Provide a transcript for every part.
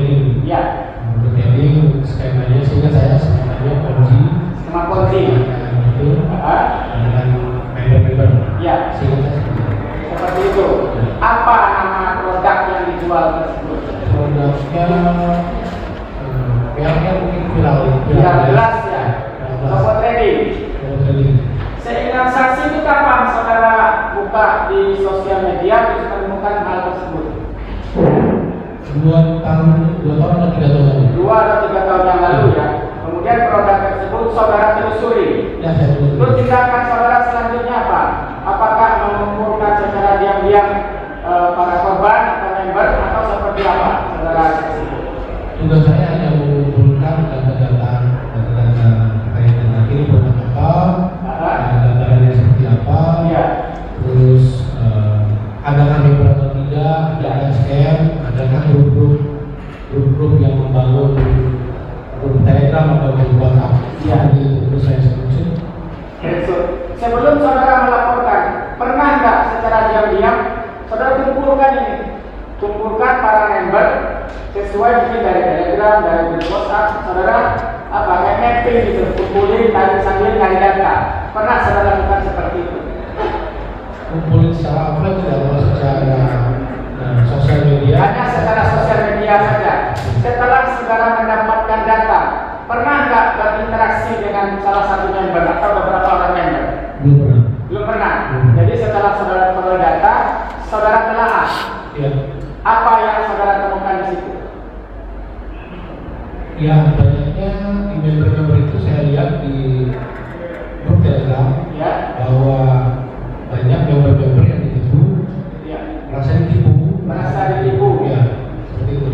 trading. Ya. Robot trading skemanya sehingga saya skemanya Ponzi. Skema Ponzi. Itu dengan member-member. Ya. Sehingga seperti itu. Apa nama produk yang dijual tersebut? Produknya yang mungkin viral jelas ya. Robot trading. Seingat saksi itu kapan saudara buka di sosial media terus menemukan hal tersebut? 2 tahun atau 3 tahun lalu. 2 atau 3 tahun yang lalu ya. Kemudian produk tersebut saudara telusuri. Ya, saya telusuri. Terus tindakan saudara selanjutnya apa? Apakah mengumpulkan secara diam-diam para korban atau member atau seperti apa saudara tersebut? Tugas saya hanya mengumpulkan data-data terkait dengan ini produk apa, data-datanya seperti apa, ya. Terus adakah member atau tidak, adakah scam, adakah grup-grup yang membangun grup Telegram atau grup WhatsApp. Ya. Itu saya sebutkan. Sebelum saudara melaporkan, pernah nggak secara diam-diam saudara kumpulkan para member sesuai mungkin dari Telegram, dari grup WhatsApp, saudara mapping gitu, kumpulin sambil cari data. Pernah saudara lakukan seperti itu? Kumpulin secara offline tidak, kalau secara sosial media. Hanya secara sosial media saja. Setelah saudara mendapatkan data, pernah nggak berinteraksi dengan salah satu member atau beberapa orang member? Belum pernah. Jadi setelah saudara peroleh data, saudara telaah. Ya. Apa yang saudara temukan di situ? Ya, banyaknya di member-member itu saya lihat di grup Telegram, Ya. bahwa banyak member-member yang ditipu, Ya. merasa ditipu. Ya, seperti itu.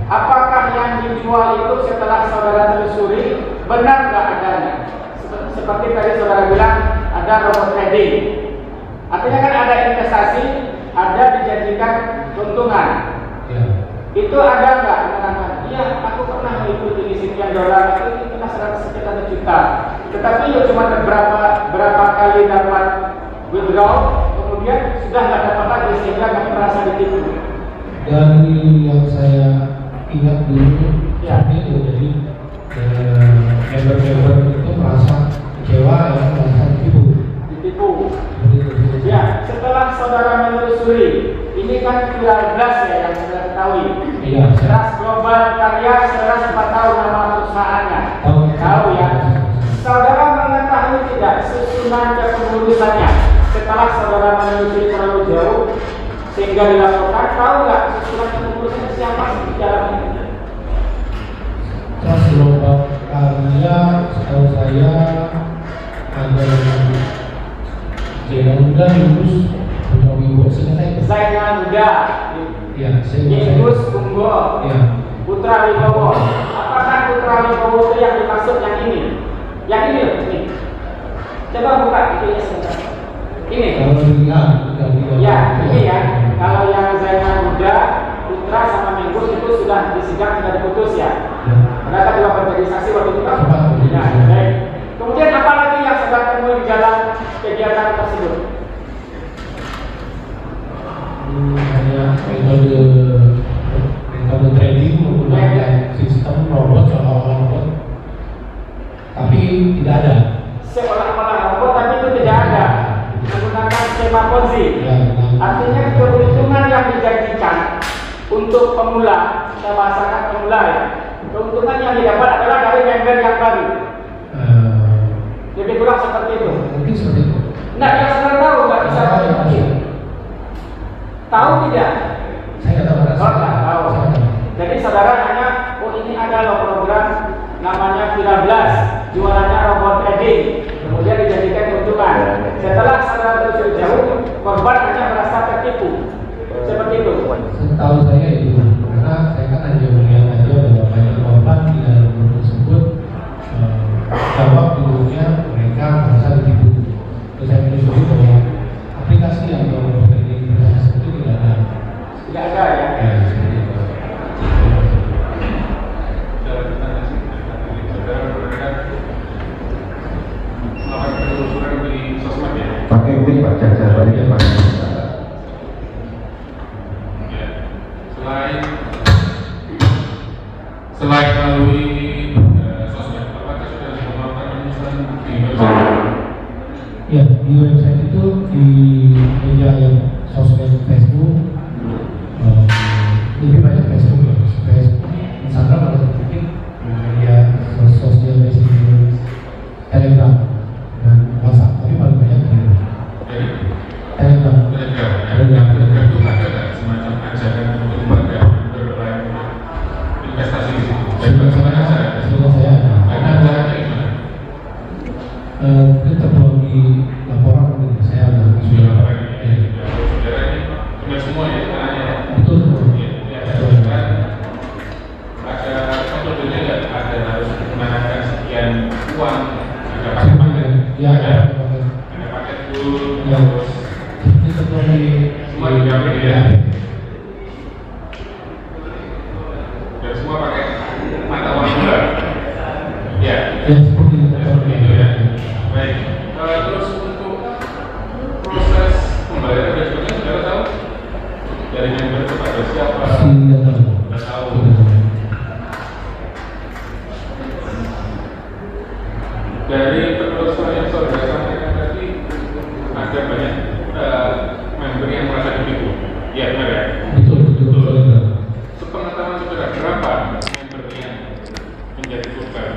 Apakah yang dijual itu setelah saudara telusuri benar nggak adanya? Seperti tadi saudara bilang ada robot trading. Artinya kan ada investasi, ada dijanjikan keuntungan. Ya. Itu ada nggak menerangkan? Iya, aku pernah mengikuti di sekian dolar itu kita 100 juta. Tetapi ya cuma berapa kali dapat withdraw, kemudian sudah nggak dapat lagi sehingga kami merasa ditipu. Dari yang saya ingat dulu, Ya. seperti itu. Jadi member-member itu merasa kecewa, ya, merasa ditipu. Ya, setelah saudara menelusuri, ini kan viral blast ya yang saudara ketahui. Iya. Trust Global Karya, saudara sempat tahu nama perusahaannya. Tahu ya. Saudara mengetahui tidak susunan kepengurusannya setelah saudara menelusuri terlalu jauh sehingga dilaporkan? Tahu nggak susunan kepengurusannya siapa di dalamnya? Trust Global Karya, setahu saya ada Zainal Huda, Yunus, Wibo, Zainal Huda, Yunus Unggul, Putra Wibowo. Apakah Putra Wibowo itu yang dimaksud yang ini? Yang ini loh, ini. Coba buka videonya sebentar. Ini. Kalau dilihat, ya, ini ya. Kalau yang Zainal Huda, Putra sama Minggus itu sudah disidang, sudah diputus ya. Mereka juga menjadi saksi waktu itu kan? Ya, baik. Kemudian apa lagi yang sedang temui di dalam kegiatan tersebut? Hanya metode trading menggunakan sistem robot seolah-olah robot, tapi tidak ada. Seolah-olah robot tapi itu tidak ada. Menggunakan skema Ponzi. Ya, artinya keuntungan yang dijanjikan untuk pemula, saya bahasakan pemula ya. Keuntungan yang didapat adalah dari member yang baru. Lebih kurang seperti itu. Mungkin seperti itu. Nah, yang saudara tahu nggak bisa seperti itu. Tahu tidak? Saya nggak tahu. Nggak tahu. Jadi saudara hanya, oh ini ada loh program namanya Viral Blast, jualannya robot trading, kemudian dijadikan keuntungan. Setelah saudara terus jauh, korban hanya merasa tertipu. Seperti itu. Setahu saya itu, karena saya kan hanya melihat aja bahwa banyak korban di dalam grup tersebut jawab dulunya mereka merasa ditipu. Terus saya menyusuri bahwa aplikasi yang robot trading itu tidak ada. Tidak ada ya. Pakai mungkin Pak Caca balik ya Pak. Selain Semua dijamin ya. Dan semua pakai mata uang bulan. Ya. Ya seperti itu. Seperti itu ya. Baik. Terus untuk proses pembayaran dan sebagainya saudara tahu dari member kepada siapa? Sudah tahu. Dari penelusuran yang saudara sampaikan tadi ada banyak member yang merasa ditipu. Ya benar ya. Betul. Sepengetahuan saudara berapa member yang menjadi korban?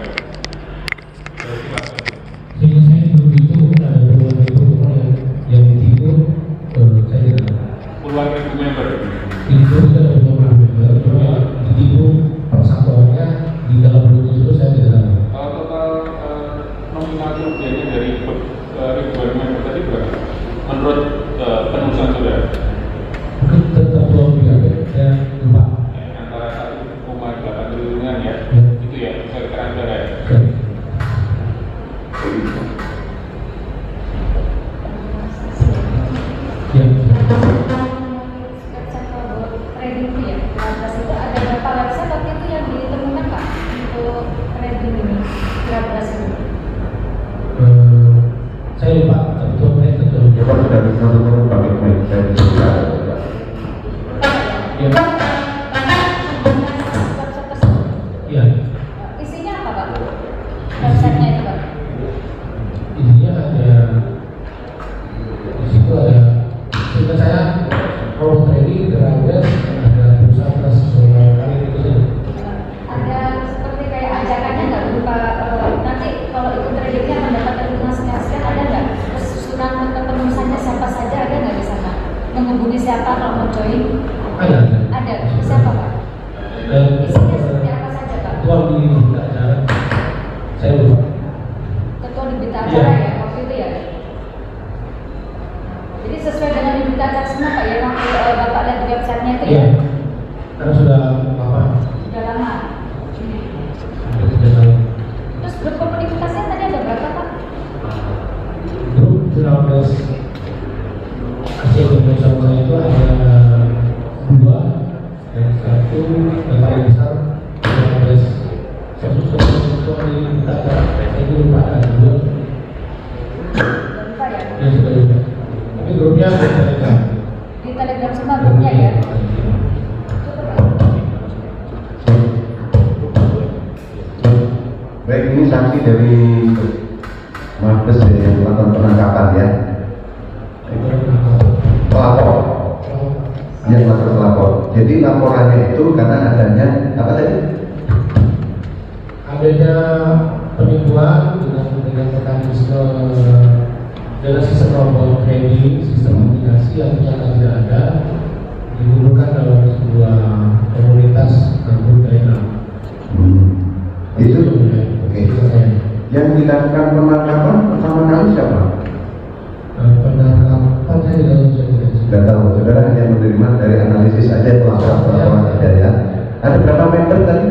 Sehingga saya belum itu ada puluhan ribu orang yang ditipu, saya tidak tahu. Puluhan ribu member. Itu kita ada puluhan member, cuma ditipu per satu orangnya di dalam Bluetooth itu saya tidak tahu. Kalau total nominal kerugiannya dari ribuan member tadi berapa? Menurut penelusuran saudara? Mungkin tetap belum diambil, saya lupa. Antara 1,8 triliunan ya. Ya. Itu ya, bisa keterangan saudara ya. Ya. Ya. Trading itu ya, atas itu ada berapa website waktu itu yang ditemukan Pak untuk trading ini, berapa itu? Saya lupa, kebetulan saya betul. Coba sudah satu bagi baik saya bisa. Ya. Ya. Isinya apa Pak? Website-nya itu Pak? Isinya ada, di situ ada, seingat saya, kalau trading terhadap ada perusahaan transnasional kali itu saja. Ada seperti kayak ajakannya nggak berupa nanti kalau ikut tradingnya mendapatkan bunga sekian ada nggak? Terus susunan kepengurusannya siapa saja ada nggak di sana? Menghubungi siapa kalau mau join? Ada. Ada. Siapa Pak? Isinya seperti apa saja Pak? Ketua di berita acara, saya lupa. Ketua di berita acara Iya. ya waktu itu ya. Jadi sesuai dengan di berita acara semua Pak ya waktu Bapak lihat di website-nya itu Iya. ya. Karena sudah lama. Sudah lama. Sudah 3 tahun. Terus grup komunikasinya tadi ada berapa Pak? Grup Jurnalis Aceh Indonesia saya itu ada 2 dan 1 yang paling besar Jurnalis Ketua di berita acara, saya itu lupa ada 2. Sudah lupa ya. Ya sudah lupa. Tapi grupnya ada Telegram. Di Telegram semua grupnya ya. Cukup Pak. Baik, ini saksi dari Mabes yang melakukan penangkapan ya. Pelapor yang melakukan pelapor. Jadi laporannya itu karena adanya apa tadi? Adanya penipuan dengan mekanisme dalam sistem robot trading, sistem aplikasi yang ternyata tidak ada, digunakan dalam sebuah komunitas budaya. Itu ya. oke. Saya. Yang dilakukan penangkapan pertama kali siapa? Penangkapan saya tidak tahu. Tidak tahu. Saudara hanya menerima dari analisis saja pelaporan ada ya. Ada berapa member tadi?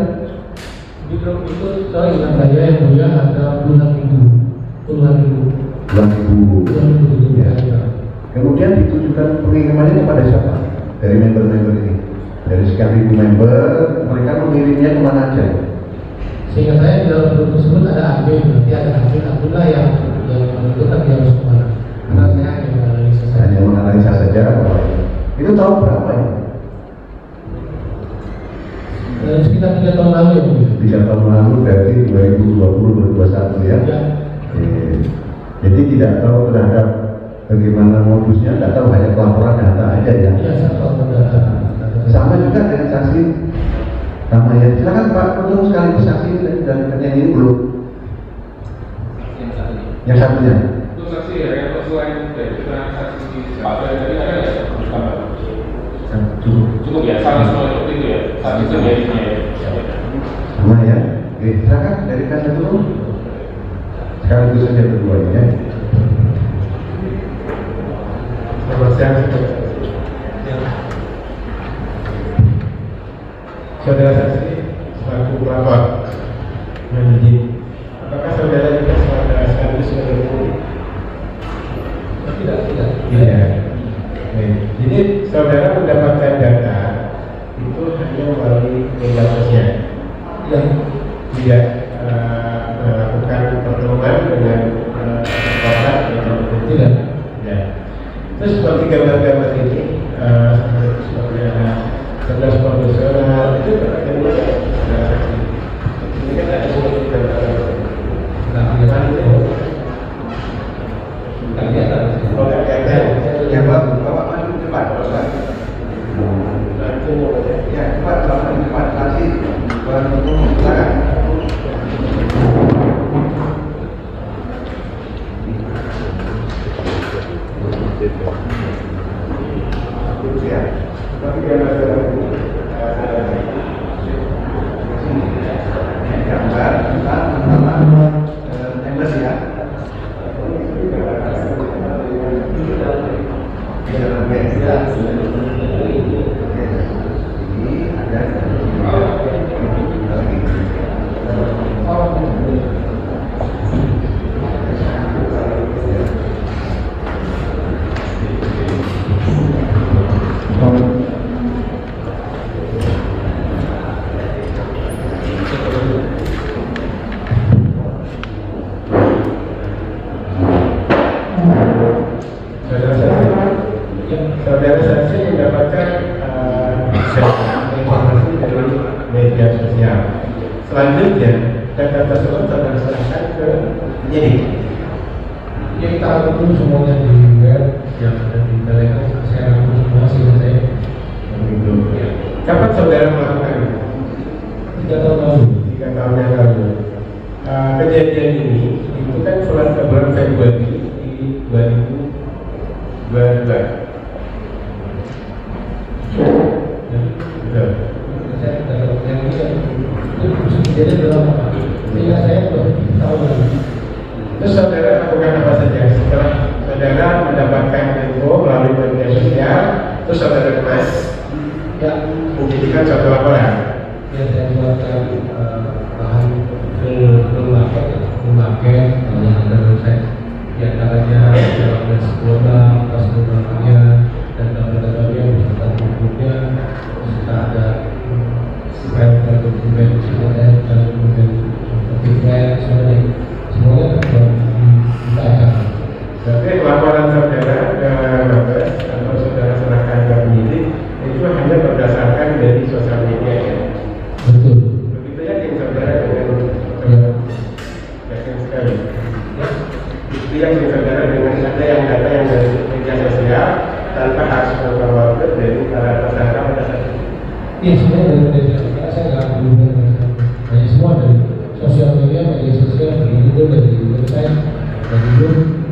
Di grup itu saya ingat saya yang mulia ada puluhan ribu. 2.000 ya. Kemudian ditujukan pengirimannya kepada siapa? Dari member-member ini. Dari sekian ribu member, mereka mengirimnya kemana aja? Sehingga saya di dalam grup tersebut ada admin, nanti ada admin Abdullah yang menentukan dia harus kemana. Karena saya hanya menganalisa saja. Hanya menganalisa saja bahwa itu tahun berapa ya? Sekitar 3 tahun lalu ya Bu. 3 tahun lalu berarti 2020-2021 ya? Ya. Oke. Jadi tidak tahu terhadap bagaimana modusnya, tidak tahu, hanya pelaporan data aja ya? Iya, saya tahu data. Sama juga dengan saksi Ramayana. Silakan Pak Putu sekaligus saksi dan penyanyi ini belum. Yang satunya. Untuk saksi ya, yang selain dari keterangan saksi Pak Ferry tadi ada nggak tambah? Cukup ya, sama semua seperti itu ya. Saksi sendirinya ya. Sama ya. Oke, silakan dari kata dulu. Sekaligus saja berdua ya. Selamat siang. Saudara saksi selaku pelapor menjadi apakah saudara juga sekaligus menurut Tidak. tidak ya? Baik. Jadi saudara mendapatkan data itu hanya melalui media sosial yang tidak melakukan pertemuan dengan korban atau tidak. Ya. Terus seperti gambar-gambar ini, seperti ada cerdas profesional itu ini kan ada seperti gambar-gambar. Nah, bagaimana itu? Nggak kelihatan. Oh, nggak kelihatan. Ya, Bapak maju ke depan, Pak. Ya, cepat, Bapak maju ke depan. Nanti, silakan. Ya, tapi gambar pertama endless ya. Ini ada saudara saksi mendapatkan informasi dari media sosial. Selanjutnya data tersebut saudara serahkan ke penyidik. Ya, kita rangkum semuanya di web yang ada di Telegram. Saya rangkum semua sehingga saya Begitu. Kapan saudara melakukan itu? 3 tahun lalu. 3 tahun yang lalu. Kejadian ini itu kan bulan Februari di 2022. Betul. Saya dapat yang ini itu kejadian berapa? Sehingga saya tahu lagi. Terus saudara lakukan apa saja setelah saudara mendapatkan info melalui media sosial, terus saudara kemas Ya, menjadikan suatu laporan. ya saya buatkan bahan berbagai yang ada website diantaranya dalam global, pas globalnya dan data-data yang beserta bukunya, serta ada file dokumen, ada dokumen seperti semuanya dibaca. Berarti laporan saudara ke Mabes atau saudara serahkan ke penyidik itu hanya berdasarkan dari sosial media ya. Betul. Begitu yakin saudara dengan yakin sekali. Begitu yakin saudara dengan ada yang data yang dari media sosial tanpa harus melakukan dari para tersangka pada saat itu. Iya, sebenarnya dari media sosial saya nggak perlu banyak semua dari sosial media sosial, dari Google, dari website, dari grup.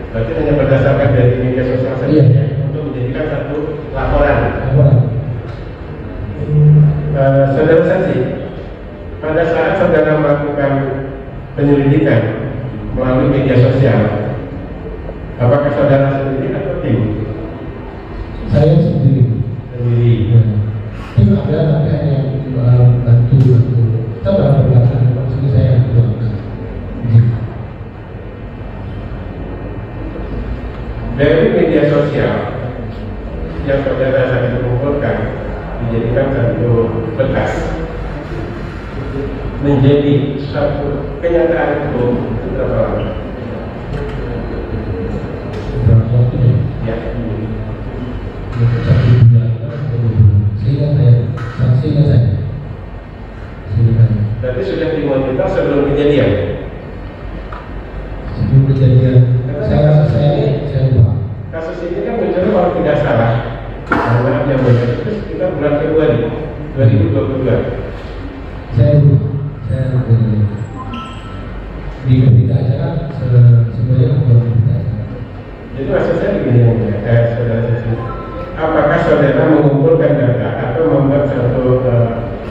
Berarti hanya berdasarkan dari media sosial saja Iya. ya, untuk menjadikan satu laporan. Saudara saksi, pada saat saudara melakukan penyelidikan melalui media sosial, apakah saudara sendiri atau tim? Saya sendiri. Sendiri. Tim ada, tapi hanya bantu. Kita berlaku maksudnya saya yang dari media sosial yang saudara saat itu kumpulkan dijadikan satu berkas menjadi satu kenyataan hukum itu berapa lama? berapa waktunya? Ya. 1 bulan. Sehingga saya. Berarti sudah dimonitor sebelum kejadian. Sebelum kejadian, saya rasa saya lupa. Kasus ini kan muncul kalau tidak salah, maaf yang benar itu kita bulan Februari 2022. Saya di ketika acara semuanya ketika acara. Jadi maksud saya begini yang mulia, saudara saksi, apakah saudara mengumpulkan data atau membuat satu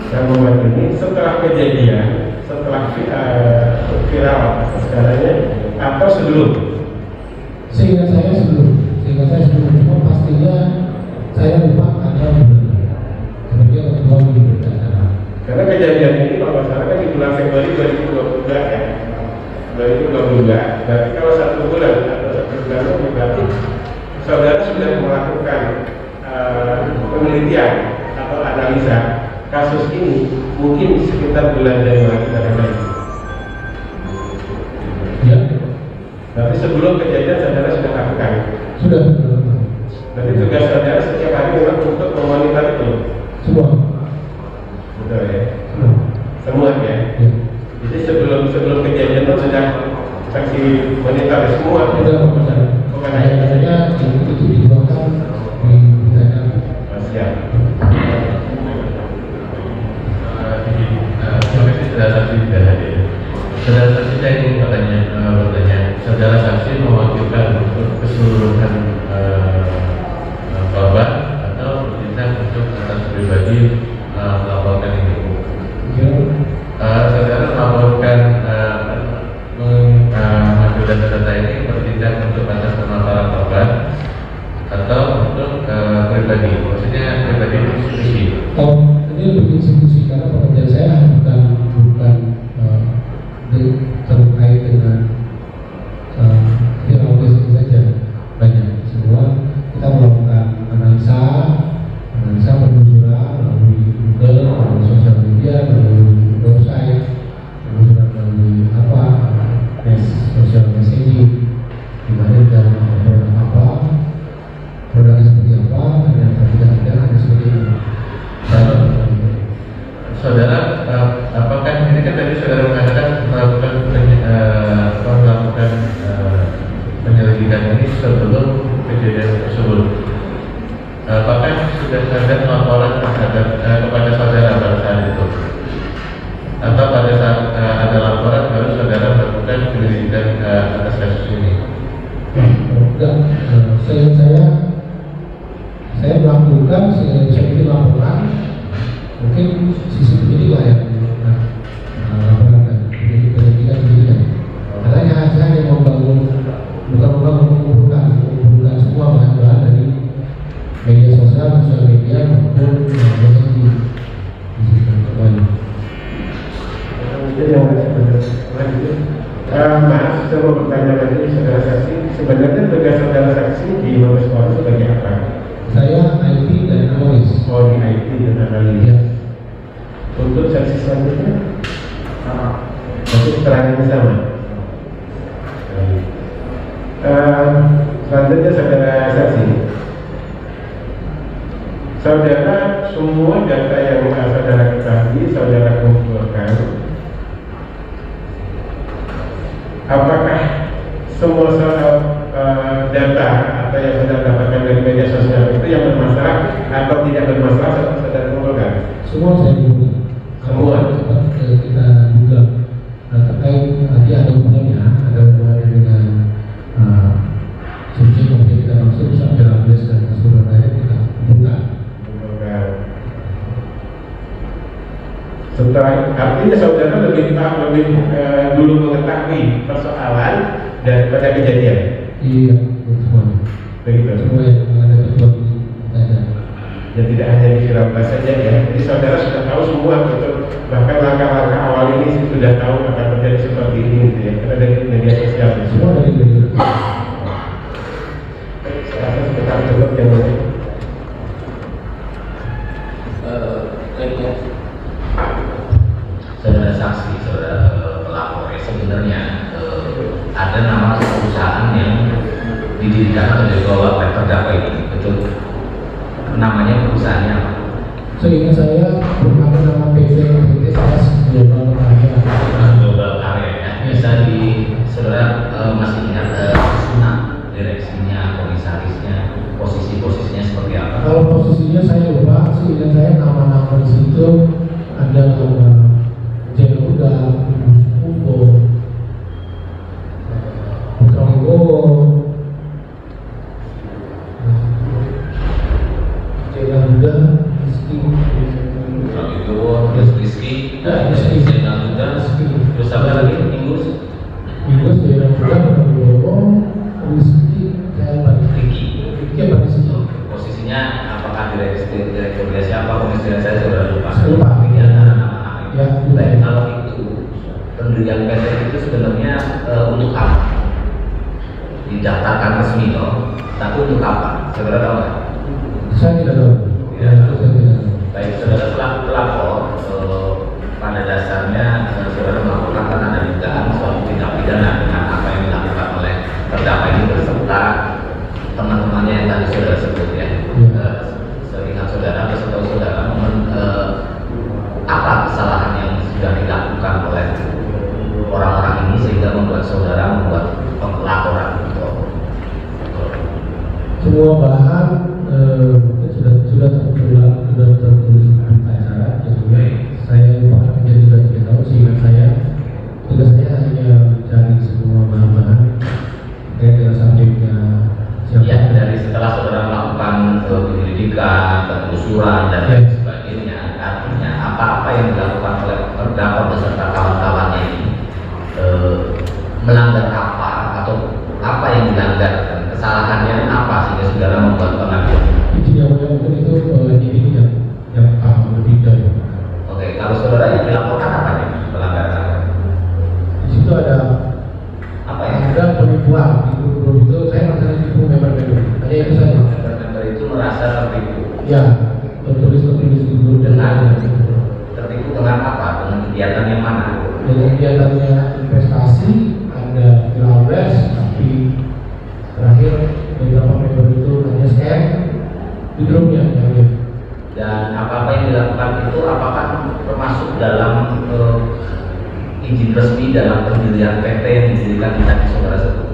rangkuman ini setelah kejadian, setelah viral sekarangnya, atau sebelum? Sehingga saya sebelum cuma pastinya saya lupa ada sebagai ketua di acara. Karena kejadian ini kalau salah kan di bulan Februari 2022 ya, 2022. Berarti kalau 1 bulan atau 1 bulan lebih berarti saudara sudah sudah melakukan penelitian atau analisa kasus ini mungkin sekitar bulan Januari barangkali. Ya, Tapi sebelum kejadian saudara sudah lakukan. sudah. Berarti tugas saudara setiap hari memang untuk memonitor itu. Semua. Betul ya? Semua. Semua ya. Ya. Jadi sebelum kejadian itu sudah saksi monitor semua. Sudah pemesan. Bukan Kayaknya itu dituangkan di misalnya. Siap. Terima kasih saudara saksi sudah hadir. Saudara saksi saya ingin bertanya, saudara saksi mewakilkan untuk keseluruhan korban atau bertindak untuk atas pribadi melaporkan ini? Saudara melaporkan mengambil data-data ini bertindak untuk atas nama para korban atau untuk pribadi? Maksudnya pribadi itu institusi. Ini lebih institusi karena pekerjaan saya bukan terkait dengan viral itu saja, banyak semua kita melakukan analisa penelusuran melalui Google, melalui sosial media, melalui website, penelusuran melalui sosial messaging, di mana dalam produk apa, produknya seperti apa, dan tidak ada seperti ini. Saudara, apakah ini kan tadi saudara mengatakan melakukan penyelidikan ini sebelum kejadian tersebut? Apakah sudah ada laporan terhadap kepada saudara pada saat itu? Atau pada saat ada laporan baru saudara melakukan penyelidikan atas kasus ini? Enggak, saya melakukan, saya bikin laporan, mungkin CCTV ini lah yang laporan jadi penyelidikan. Katanya saya hanya membangun, bukan mengumpulkan semua bahan-bahan dari media sosial media maupun messaging. Maaf, saya mau bertanya lagi saudara saksi. Sebenarnya tugas saudara saksi di Mabes Polri sebagai apa? Saya IT dan analis. Oh, di IT dan analis. Ya. Untuk saksi selanjutnya, untuk keterangan yang sama. Selanjutnya saudara saksi. Saudara, semua data yang saudara ketahui, saudara kumpulkan. Apakah semua data atau yang saudara dapatkan dari media sosial itu yang bermasalah atau tidak bermasalah saudara kumpulkan? Semua saya kumpulkan. Semua. Sempat kita juga terkait tadi ada hubungannya dengan subjek objek kita maksud sampai Rambles dan seluruh lainnya kita kumpulkan. Setelah artinya saudara lebih dulu mengetahui persoalan daripada kejadian. Iya, semuanya. Begitu. Semua yang ada terbuat di kita. Ya tidak hanya di Firabas saja ya. Jadi saudara sudah tahu semua betul. Bahkan langkah-langkah awal ini sudah tahu akan terjadi seperti ini gitu ya. Karena dari media sosial. Semua dari media. Saya rasa sebentar cukup yang lain. Saudara saksi, saudara pelapor, sebenarnya ada nama perusahaan yang didirikan atau dikelola oleh terdakwa ini, betul? Namanya perusahaannya apa? Seingat saya ada nama PTS Global Karya. Global Karya ya. Bisa di saudara masih ingat direksinya, komisarisnya, posisinya seperti apa? Kalau posisinya saya lupa, seingat saya nama-nama di situ ada Jenuda, Umbo, Putrawibowo, Jenuda, Rizky, Putrawibowo, terus Rizky, Jenuda, terus apa lagi? Ingus, Jenuda, Putrawibowo, Rizky, Rizky apa Rizky? posisinya apakah direktur siapa? Komisaris saya sudah lupa. Lupa. Ini antara nama-nama. Ya, Baik, kalau itu pendirian PT itu sebenarnya untuk apa? Didaftarkan resmi loh, tapi untuk apa? saudara tahu nggak? Saya tidak tahu. Ya, Saya tidak tahu. baik, saudara selaku pelapor, pada dasarnya saudara melakukan karena ada dugaan suatu tindak pidana dengan apa yang dilakukan oleh terdakwa ini beserta teman-temannya yang tadi saudara sebut ya. Seingat saudara, setahu saudara, apa kesalahan yang sudah dilakukan oleh orang-orang ini sehingga membuat saudara membuat laporan itu? Semua bahan sudah tertulis di berita acara. Jadi saya bahkan menjadi sudah tidak tahu sehingga tugas saya hanya mencari semua bahan-bahan terkait dengan subjeknya siapa. Ya, dari setelah saudara melakukan penyelidikan, penelusuran dan lain sebagainya, artinya apa-apa yang dilakukan oleh terdakwa beserta kawan-kawannya ini melanggar apa atau apa yang dilanggar, kesalahannya apa sehingga saudara membuat pengaduan? Yang mungkin itu ini yang paham lebih dari. Oke, kalau saudara yang dilaporkan apa nih pelanggaran? Di situ ada Apa ya? ada penipuan di grup itu. Saya merasa ditipu member-member. Hanya itu saja. Member itu merasa tertipu. Ya, tertulis di grup Dengan tertipu dengan apa? Dengan kegiatan yang mana? Dengan kegiatannya investasi, ada Pilawres, tapi terakhir beberapa member itu hanya scam di grupnya. Dan apa-apa yang dilakukan itu apakah termasuk dalam izin resmi dalam pendirian PT yang didirikan di tadi saudara sebut?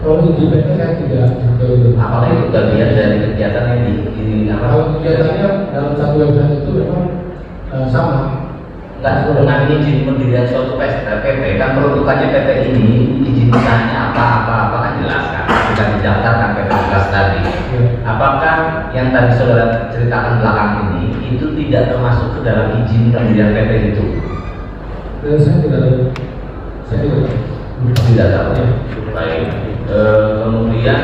Kalau izin PT saya tidak. Apakah itu bagian dari kegiatan yang di apa? Kalau kegiatannya dalam satu website itu memang sama. Enggak, dengan izin pendirian suatu PT kan peruntukannya PT ini izin usahanya apa kan jelaskan sudah didaftarkan PT Bekas tadi. Apakah yang tadi saudara ceritakan belakang ini itu tidak termasuk ke dalam izin pendirian PT itu? Saya tidak tahu. Saya Tidak tahu. Baik. Kemudian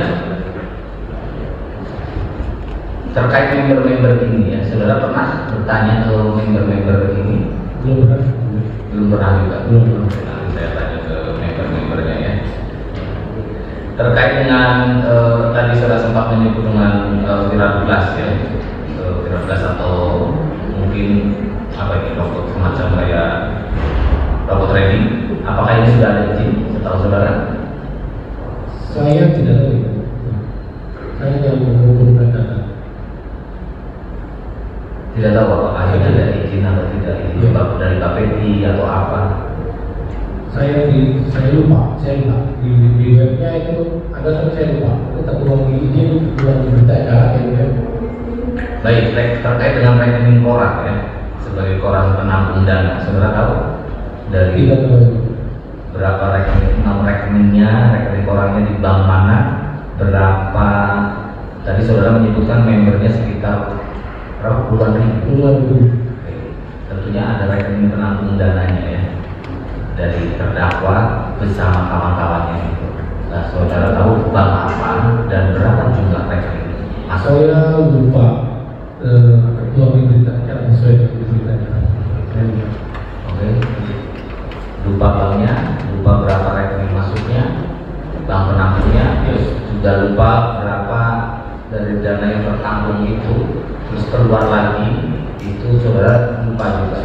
terkait member-member ini ya, saudara pernah bertanya ke member-member ini? belum pernah juga. Nanti saya tanya ke member-membernya ya. Terkait dengan tadi saudara sempat menyebut dengan Wirablas ya, Wirablas atau mungkin apa ini robot semacam kayak robot trading. Apakah ini sudah ada izin setahu saudara? Saya tidak tahu. Saya yang mengumpulkan data. Tidak tahu apakah ini ada izin atau tidak izin dari Bapeti atau apa? Saya lupa di webnya itu ada tapi saya lupa. Kita uang izin uang berita acara yang Baik, terkait dengan rekening koran ya, sebagai koran penampung dana, saudara tahu dari berapa rekeningnya, rekening korannya di bank mana, berapa? Tadi saudara menyebutkan membernya sekitar berapa puluhan ribu. Tentunya ada rekening penampung dananya ya dari terdakwa bersama kawan-kawannya itu. Nah, saudara tahu bank apa dan berapa jumlah rekening? Saya lupa ketua berita acara sesuai dengan beritanya. Oke. Lupa banknya, lupa berapa rekening masuknya, bank penampungnya, terus juga lupa berapa dari dana yang tertampung itu, terus keluar lagi, itu saudara lupa juga.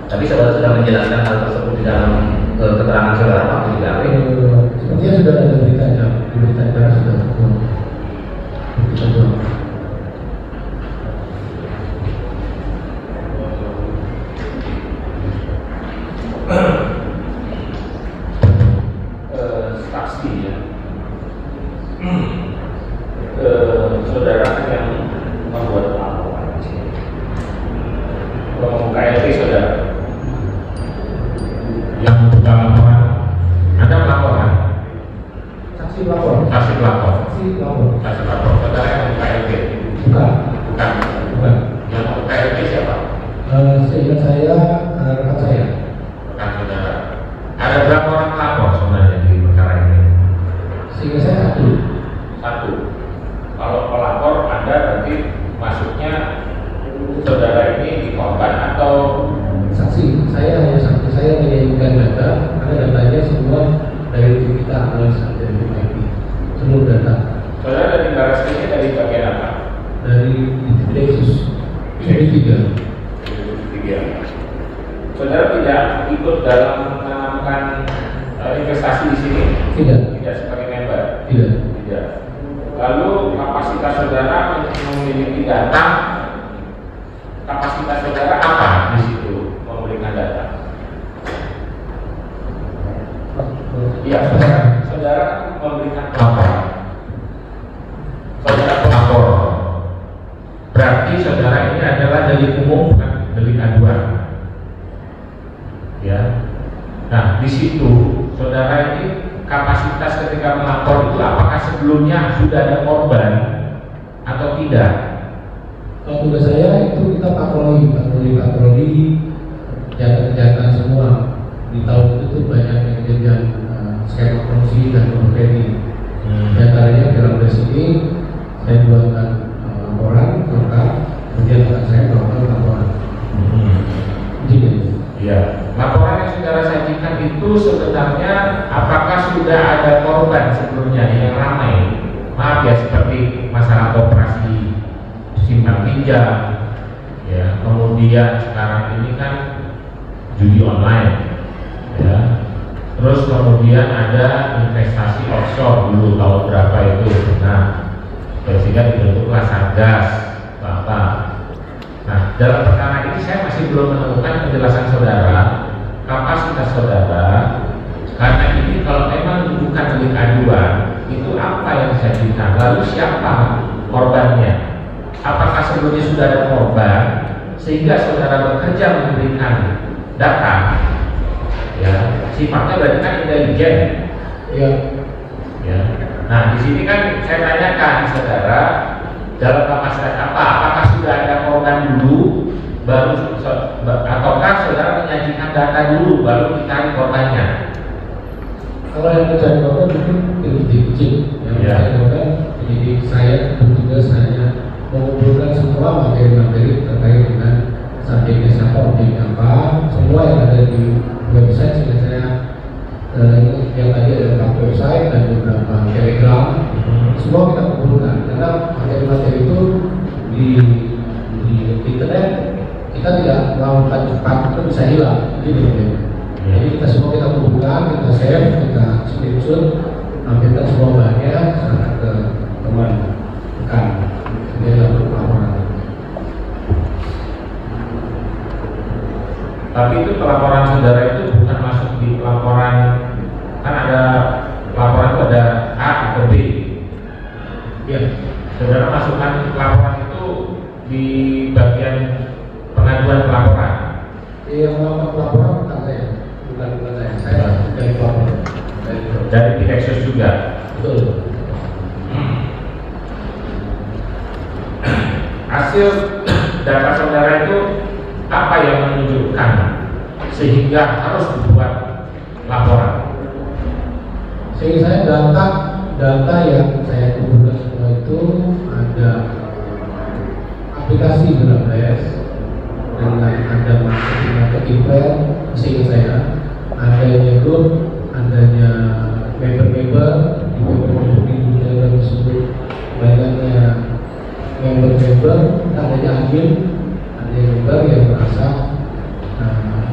Tapi saudara sudah menjelaskan hal tersebut di dalam keterangan saudara waktu di BAP. Sepertinya sudah ada beritanya, di berita acara sudah tertuang. Saksi ya, saudara yang membuat laporan kalau KLP saudara yang membuka laporan, ada pelaporan, Saksi pelapor. saksi pelapor, Saksi pelapor. saudara yang membuka KLP, Bukan. yang membuka KLP siapa? Seingat saya rekan saya. Rekan saudara. Ada berapa orang pelapor sebenarnya di perkara ini? Seingat saya Satu. Kalau pelapor Anda berarti masuknya saudara ini di korban atau saksi. Saya hanya saksi. Saya menyanyikan data karena datanya semua dari tim kita analisa dari tim IT. Seluruh data. saudara dari Lexus. Jadi 3. Saudara tidak ikut dalam menanamkan investasi di sini? Tidak. Tidak sebagai member? Tidak. Tidak. Lalu kapasitas saudara memiliki data, kapasitas saudara apa di situ memberikan data? Iya, saudara memberikan laporan. Saudara pelapor. Berarti saudara ini adalah delik umum, bukan delik aduan. Ya. Nah, di situ saudara ini kapasitas ketika melapor itu apakah sebelumnya sudah ada korban atau tidak? Kalau tugas saya itu kita patroli kejahatan semua. Di tahun itu tuh banyak yang kejadian skema korupsi dan korupsi. Di antaranya dalam proses ini saya buatkan laporan lengkap, kemudian akan saya melakukan laporan. Ya, laporan yang saudara sajikan itu sebenarnya apakah sudah ada korban sebelumnya yang ramai? Maaf ya, seperti masalah operasi simpan pinjam, ya, kemudian sekarang ini kan judi online, ya, terus kemudian ada investasi offshore dulu tahun berapa itu, nah, sehingga dibentuklah Satgas, Bapak. Nah, dalam perkara ini saya masih belum menemukan penjelasan saudara, kapasitas saudara, karena ini kalau memang bukan delik aduan, itu apa yang disajikan, lalu siapa korbannya, apakah sebelumnya sudah ada korban, sehingga saudara bekerja memberikan data, ya, sifatnya berarti kan intelijen, ya. Nah, di sini kan saya tanyakan saudara, dalam kapasitas apa? Apakah sudah ada korban dulu, baru ataukah saudara menyajikan data dulu, baru dicari korbannya? Kalau yang mencari korban mungkin lebih kecil. Yang mencari korban, jadi saya bertugas hanya mengumpulkan semua materi-materi terkait dengan subjeknya siapa, objeknya apa, semua yang ada di website. Sehingga saya yang tadi ada beberapa website dan beberapa telegram, semua kita kumpulkan karena materi-materi itu di internet kita tidak melakukan cepat, itu bisa hilang. Jadi kita semua kita kumpulkan, kita save, kita screenshot, tampilkan semua bahannya, serahkan ke teman rekan, jadi lakukan pelaporan. Tapi itu pelaporan saudara itu bukan masuk di pelaporan, kan ada laporan itu ada A atau B. Ya, saudara masukkan laporan itu di bagian pengaduan pelaporan. Yang melakukan pelaporan bukan saya, bukan saya dari pelapor. Dari Lexus juga. Betul. Hasil data saudara itu apa yang menunjukkan sehingga harus dibuat laporan? Sehingga saya data yang saya kumpulkan semua itu ada aplikasi Grablash dengan ada marketing plan, sehingga saya adanya grup, adanya member-member di member di Telegram tersebut, banyaknya member-member, adanya admin, ada member yang merasa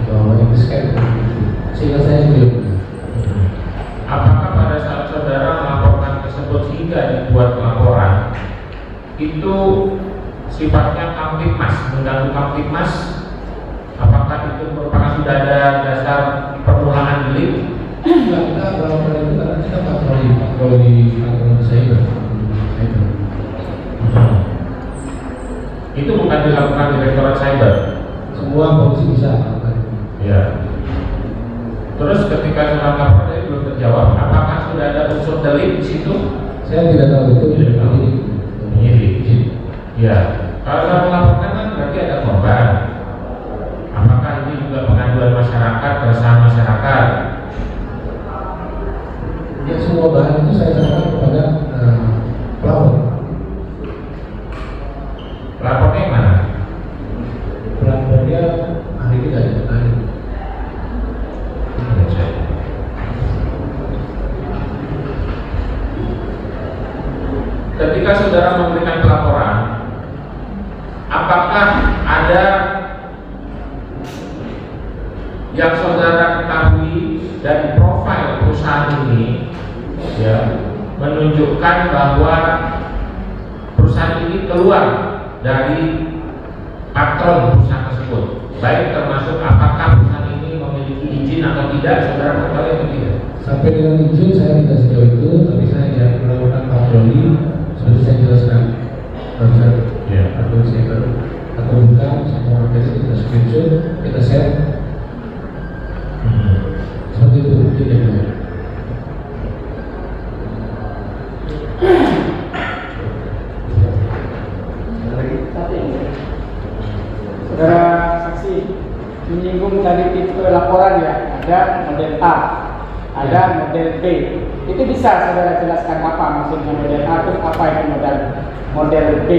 bahwa ini scam, sehingga saya belum. Apakah pada saat saudara melaporkan tersebut hingga dibuat laporan itu sifatnya kamtipmas, mengganggu kamtipmas? Apakah itu merupakan sudah ada dasar permulaan delik? Enggak, kita melakukan itu karena kita patroli cyber. Itu bukan dilakukan Direktorat Cyber. Semua polisi bisa melakukan. Ya. Terus ketika saudara lapor tadi belum terjawab, apakah sudah ada unsur delik di situ? Saya tidak tahu itu. Tidak tahu. Ini. Ya. Kalau saudara melaporkan kan berarti ada korban. Apakah ini juga pengaduan masyarakat, keresahan masyarakat? Ya, semua bahan itu saya serahkan kepada pelapor. Lapornya yang mana? Pelapornya hari ini tidak ada. Ketika saudara memberikan pelaporan, apakah ada yang saudara ketahui dari profil perusahaan ini ya menunjukkan bahwa perusahaan ini keluar dari patron perusahaan tersebut, baik termasuk apakah perusahaan ini memiliki izin atau tidak, saudara mengetahui atau tidak? Sampai dengan izin saya tidak sejauh itu, tapi saya tidak melakukan patroli seperti saya jelaskan. Barusan atau saya atau bukan semua materi kita screenshot, kita share. Seperti itu tidak. Saudara saksi menyinggung tadi tipe laporan ya, ada model A, ada model B. Itu bisa saudara jelaskan apa maksudnya model A itu apa itu model B?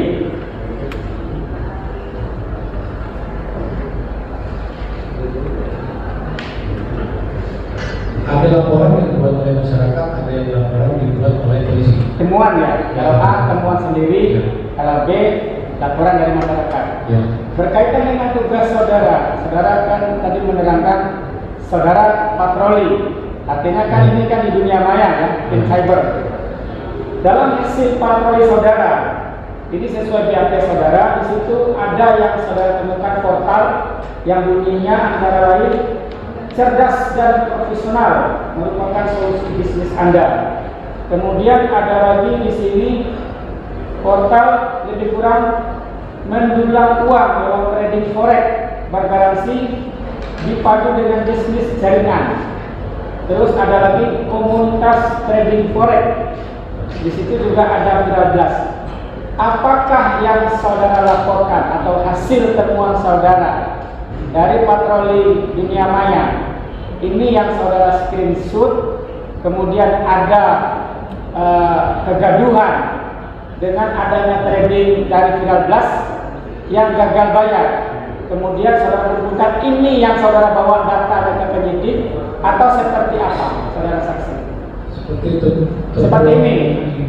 Ada laporan yang dibuat oleh masyarakat, ada yang laporan dibuat oleh polisi. Temuan ya, kalau A temuan sendiri, kalau B laporan dari masyarakat. Ya. Berkaitan dengan tugas saudara, saudara kan tadi menerangkan saudara patroli. Artinya kan ini kan di dunia maya ya, di cyber. Dalam hasil patroli saudara, ini sesuai BAP saudara, di situ ada yang saudara temukan portal yang bunyinya antara lain cerdas dan profesional merupakan solusi bisnis Anda. Kemudian ada lagi di sini portal lebih kurang mendulang uang dalam trading forex bergaransi dipadu dengan bisnis jaringan. Terus ada lagi komunitas trading forex. Di situ juga ada viral blast. Apakah yang saudara laporkan atau hasil temuan saudara dari patroli dunia maya ini yang saudara screenshot, kemudian ada kegaduhan dengan adanya trading dari viral blast yang gagal bayar, kemudian saudara tentukan ini yang saudara bawa data ke penyidik atau seperti apa saudara saksi? Seperti itu. Seperti ini.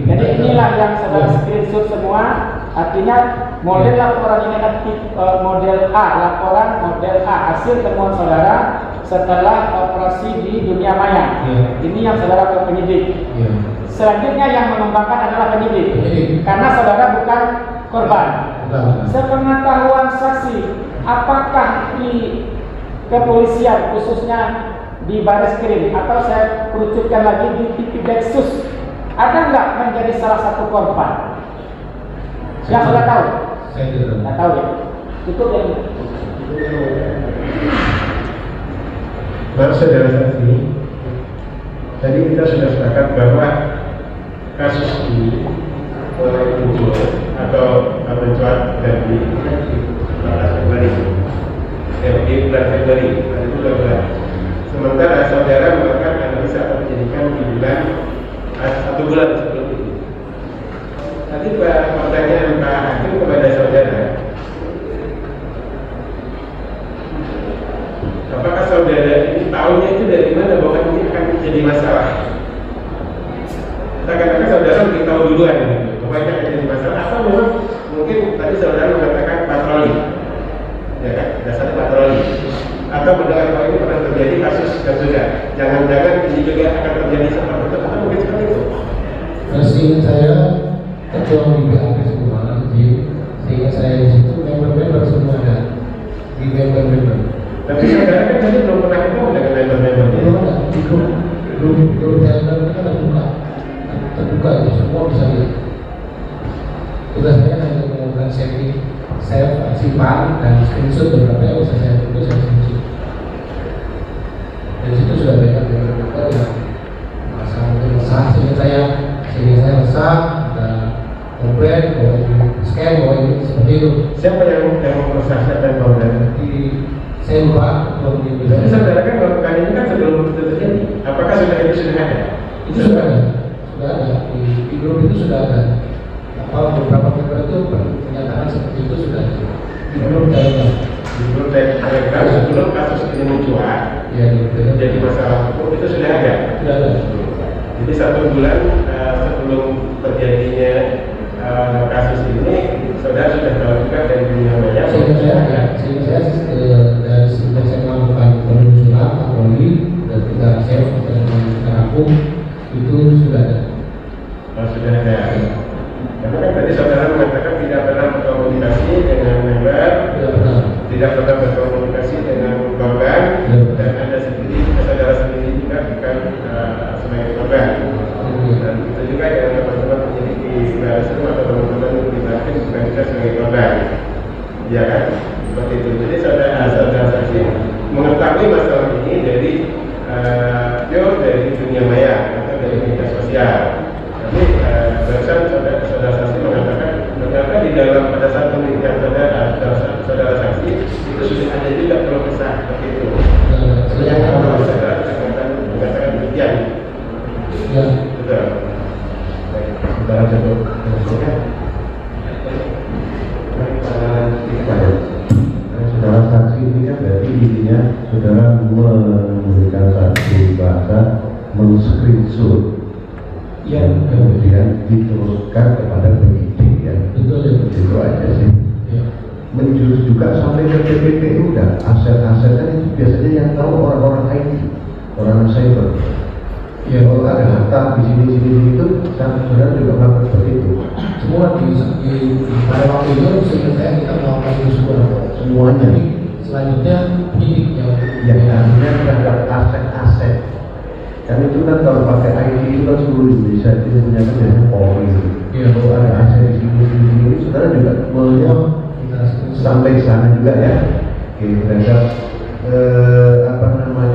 Jadi inilah yang saudara screenshot semua. Artinya model laporan ini kan model A, laporan model A hasil temuan saudara setelah operasi di dunia maya. Ini yang saudara ke penyidik. Selanjutnya yang mengembangkan adalah penyidik. Karena saudara bukan korban. Sepengetahuan saksi, apakah di kepolisian khususnya di Bareskrim atau saya kerucutkan lagi di Tipidexus ada nggak menjadi salah satu korban? Yang sudah tahu? Saya tidak tahu ya. Cukup ya. Maaf saudara saksi, tadi kita sudah sepakat bahwa kasus ini muncul atau mencuat dari 14 Februari, di bulan Februari 2012. Sementara saudara melakukan analisa atau penyidikan di bulan 1 bulan sebelum itu. Tadi pertanyaan Pak Hakim kepada saudara, apakah saudara ini tahunya itu dari mana bahwa ini akan menjadi masalah? Katakan saudara lebih tahu duluan gitu, bahwa ini akan jadi masalah, atau memang mungkin tadi saudara mengatakan patroli, ya kan, dasar patroli, atau mendengar bahwa ini pernah terjadi kasus dan juga jangan-jangan ini juga akan terjadi seperti itu, atau mungkin seperti itu? Versi saya ketua BAP semua, sehingga saya di situ member-member semua ada di member-member. Tapi saudara kan tadi belum pernah ketemu dengan member-member. Belum ada, belum jalan kan terbuka itu semua bisa lihat. Tugas saya hanya melakukan saving, saya simpan dan screenshot beberapa yang bisa saya tulis, saya screenshot. Dan situ sudah banyak member-member yang merasa mungkin resah, sehingga saya resah, ada komplain bahwa ini scam, bahwa ini seperti itu. Siapa yang merasa dan komplain? Saya lupa belum di. Tapi saudara kan melakukan ini kan sebelum itu terjadi. Apakah sudah ada? Itu sudah ada. Di grup itu sudah ada. Beberapa member itu menyatakan seperti itu sudah ada. Di grup Telegram. Di grup Telegram sebelum kasus ini mencuat. Ya, jadi masalah hukum itu sudah ada. Sudah ada. Jadi 1 bulan sebelum terjadinya kasus ini, saudara sudah tahu juga dari dunia maya dari sejak saya melakukan penelusuran patroli dan kita saya terapung itu sudah ada. Sudah ada. Karena kan tadi saudara mengatakan tidak pernah berkomunikasi dengan member, tidak pernah berkomunikasi dengan korban, dan ada sendiri, saudara sendiri juga bukan sebagai korban. Dan itu juga dengan teman-teman penyidik di Barreskrim atau teman-teman di Barreskrim bukan juga sebagai korban. Ya kan? Seperti itu. Jadi saudara saksi mengetahui masalah ini dari dari dunia maya atau dari media sosial. Tapi barusan saudara saksi mengatakan ternyata di dalam pada saat penelitian saudara saksi itu sudah ada juga profesor seperti itu. Ternyata saudara mengatakan demikian. Ya. Betul. Baik, saudara cukup. Saudara saksi ini kan berarti intinya saudara memberikan satu bahasa men-screenshot yang kemudian diteruskan kepada penyidik ya. Betul. Itu aja sih. Ya. Menjurus juga sampai ke TPPU dan aset-asetnya itu biasanya yang tahu orang-orang IT, orang cyber. Ya, kalau ada harta di sini itu, saudara juga melakukan seperti itu. Semua pada waktu itu seingat saya kita melakukan itu semuanya. Selanjutnya penyidik yang artinya terhadap aset-aset. Kan itu kan kalau pakai IT itu kan seluruh Indonesia itu punya kan Polri. Ya. Kalau ada aset di sini, saudara juga melihat sampai sana juga ya. Oke,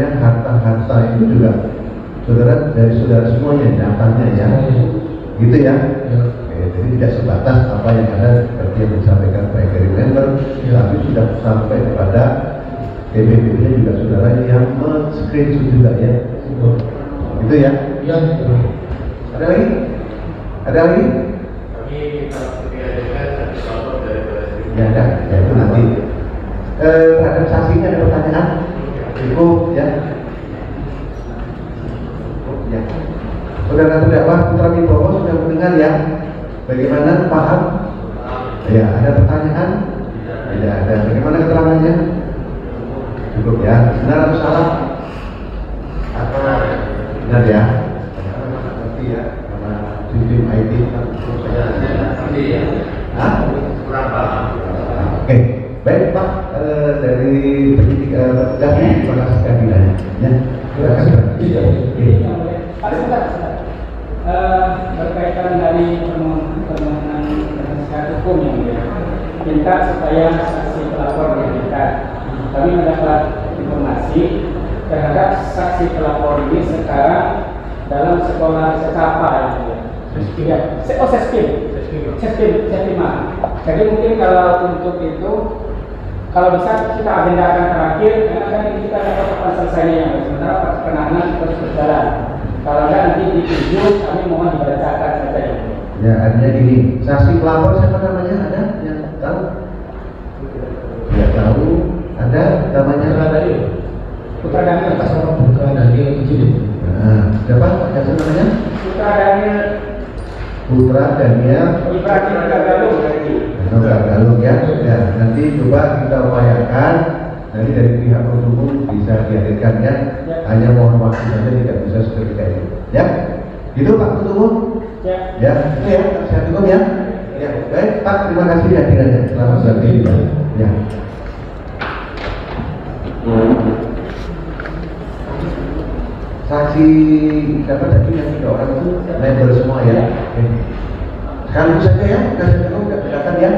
terhadap harta itu juga saudara dari saudara semuanya datanya ya. Gitu ya. Jadi tidak sebatas apa yang ada seperti yang disampaikan baik dari member, tapi sudah sampai kepada TPP-nya juga saudara yang men-screenshot juga ya. Itu ya? Iya. Ada lagi? Ada lagi? Ya ada, ya itu nanti. Terhadap saksinya ada pertanyaan? Cukup ya. Ya. Saudara terdakwa Putra Wibowo sudah mendengar ya? Bagaimana? Paham? Ya, ada pertanyaan? Tidak ada. Bagaimana keterangannya? Cukup ya. Benar atau salah? Apa? Benar ya? Nanti ya, karena sistem IT Hah? Kurang paham. Oke, baik Pak. Dari penyidik Gavi, terima kasih kehadirannya. Ya, silakan. Pak, sebentar. Berkaitan dari permohonan penasihat hukum yang minta supaya saksi pelapor dihadirkan. Kami mendapat informasi terhadap saksi pelapor ini sekarang dalam sekolah secapa ya. Sespim. Jadi mungkin kalau untuk itu, kalau bisa kita agendakan terakhir, karena kan ini kita dapat kapan selesainya, sementara penahanan terus berjalan. Kalau enggak nanti di tujuh kami mohon dibacakan saja. Ya, artinya gini, saksi pelapor siapa namanya? Ada yang tahu? Tidak tahu. Ada namanya? Putra Daniel. Atas nama Putra Daniel izin. Nah, siapa? Siapa namanya? Putra Daniel. Putra Daniel. Ibrahim Gagalung. Gagalung ya. Ya, nanti coba kita upayakan. Nanti dari pihak hukum bisa dihadirkan ya. Hanya mohon waktu saja, tidak bisa seketika itu. Ya, itu Pak Ketua. Ya. Ya, itu ya. Saya tutup ya. Ya, baik Pak. Terima kasih hadirannya. Selamat berarti. Ya. Saksi dapat tadi yang 3 orang itu member semua ya. Oke. Sekaligus saja ya. Kasih tahu, silakan ya.